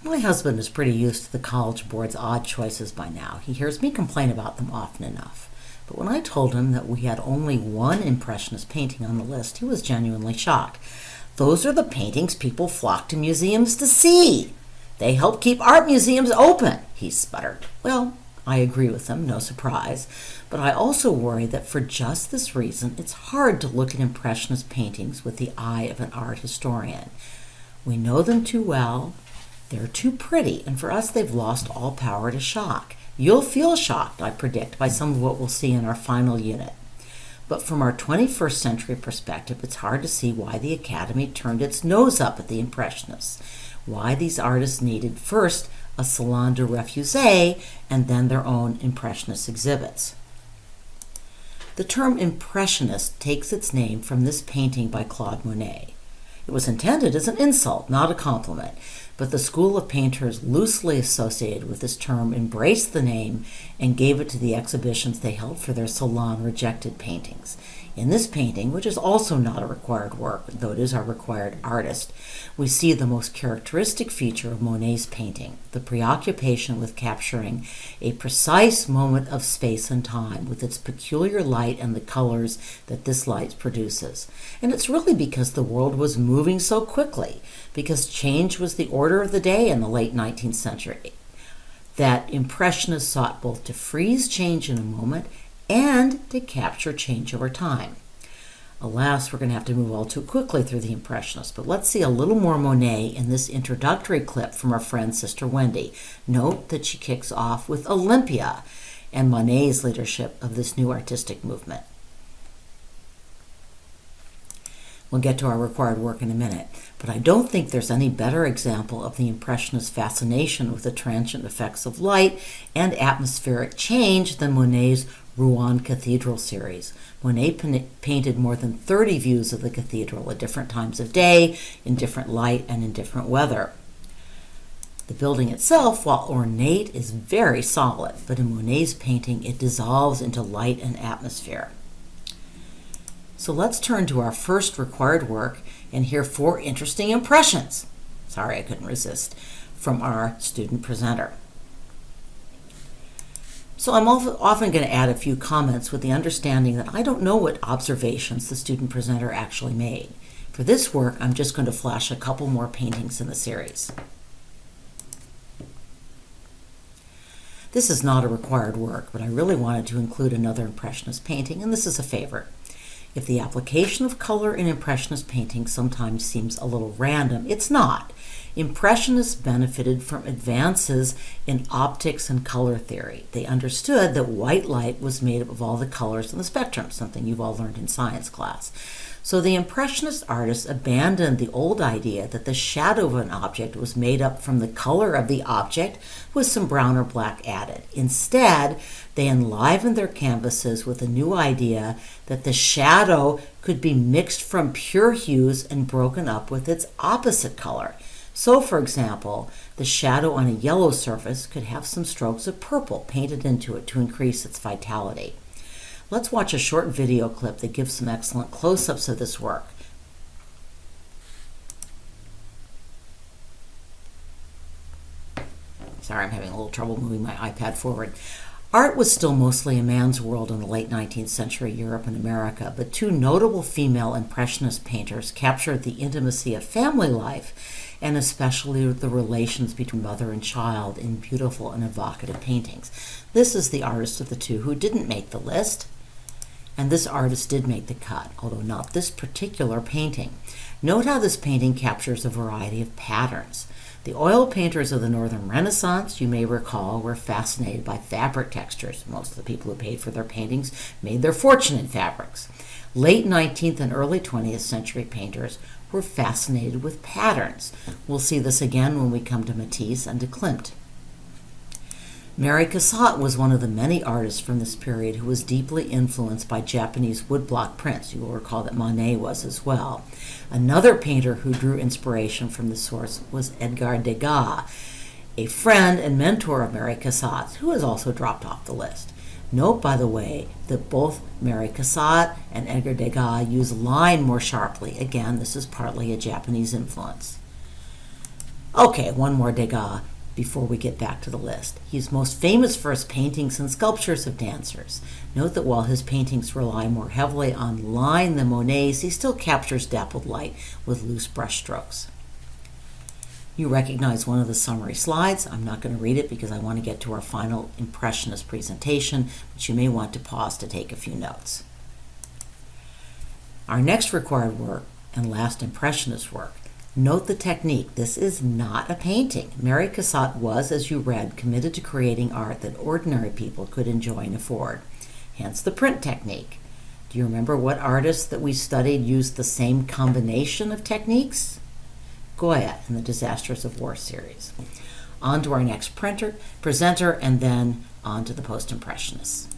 My husband is pretty used to the College Board's odd choices by now. He hears me complain about them often enough. But when I told him that we had only one Impressionist painting on the list, he was genuinely shocked. Those are the paintings people flock to museums to see. They help keep art museums open, he sputtered. Well, I agree with him, no surprise. But I also worry that for just this reason, it's hard to look at Impressionist paintings with the eye of an art historian. We know them too well. They're too pretty, and for us they've lost all power to shock. You'll feel shocked, I predict, by some of what we'll see in our final unit. But from our 21st century perspective, it's hard to see why the Academy turned its nose up at the Impressionists, why these artists needed first a salon de refusés and then their own Impressionist exhibits. The term Impressionist takes its name from this painting by Claude Monet. It was intended as an insult, not a compliment, but the school of painters loosely associated with this term embraced the name and gave it to the exhibitions they held for their salon-rejected paintings. In this painting, which is also not a required work, though it is our required artist, we see the most characteristic feature of Monet's painting, the preoccupation with capturing a precise moment of space and time with its peculiar light and the colors that this light produces. And it's really because the world was moving so quickly, because change was the order of the day in the late 19th century, that Impressionists sought both to freeze change in a moment and to capture change over time. Alas, we're going to have to move all too quickly through the Impressionists, but let's see a little more Monet in this introductory clip from our friend Sister Wendy. Note that she kicks off with Olympia and Monet's leadership of this new artistic movement. We'll get to our required work in a minute, but I don't think there's any better example of the Impressionist fascination with the transient effects of light and atmospheric change than Monet's Rouen Cathedral series. Monet painted more than 30 views of the cathedral at different times of day, in different light, and in different weather. The building itself, while ornate, is very solid, but in Monet's painting it dissolves into light and atmosphere. So let's turn to our first required work and hear 4 interesting impressions, sorry I couldn't resist, from our student presenter. So I'm often going to add a few comments with the understanding that I don't know what observations the student presenter actually made. For this work, I'm just going to flash a couple more paintings in the series. This is not a required work, but I really wanted to include another Impressionist painting, and this is a favorite. If the application of color in Impressionist painting sometimes seems a little random, it's not. Impressionists benefited from advances in optics and color theory. They understood that white light was made up of all the colors in the spectrum, something you've all learned in science class. So the Impressionist artists abandoned the old idea that the shadow of an object was made up from the color of the object with some brown or black added. Instead, they enlivened their canvases with a new idea that the shadow could be mixed from pure hues and broken up with its opposite color. So, for example, the shadow on a yellow surface could have some strokes of purple painted into it to increase its vitality. Let's watch a short video clip that gives some excellent close-ups of this work. Sorry, I'm having a little trouble moving my iPad forward. Art was still mostly a man's world in the late 19th century Europe and America, but 2 notable female Impressionist painters captured the intimacy of family life and especially the relations between mother and child in beautiful and evocative paintings. This is the artist of the 2 who didn't make the list, and this artist did make the cut, although not this particular painting. Note how this painting captures a variety of patterns. The oil painters of the Northern Renaissance, you may recall, were fascinated by fabric textures. Most of the people who paid for their paintings made their fortune in fabrics. Late 19th and early 20th century painters were fascinated with patterns. We'll see this again when we come to Matisse and to Klimt. Mary Cassatt was one of the many artists from this period who was deeply influenced by Japanese woodblock prints. You will recall that Monet was as well. Another painter who drew inspiration from this source was Edgar Degas, a friend and mentor of Mary Cassatt, who has also dropped off the list. Note, by the way, that both Mary Cassatt and Edgar Degas use line more sharply. Again, this is partly a Japanese influence. Okay, one more Degas before we get back to the list. He's most famous for his paintings and sculptures of dancers. Note that while his paintings rely more heavily on line than Monet's, he still captures dappled light with loose brushstrokes. You recognize one of the summary slides. I'm not going to read it because I want to get to our final Impressionist presentation, but you may want to pause to take a few notes. Our next required work and last Impressionist work. Note the technique. This is not a painting. Mary Cassatt was, as you read, committed to creating art that ordinary people could enjoy and afford. Hence the print technique. Do you remember what artists that we studied used the same combination of techniques? Goya in the Disasters of War series. On to our next presenter, and then on to the Post-Impressionists.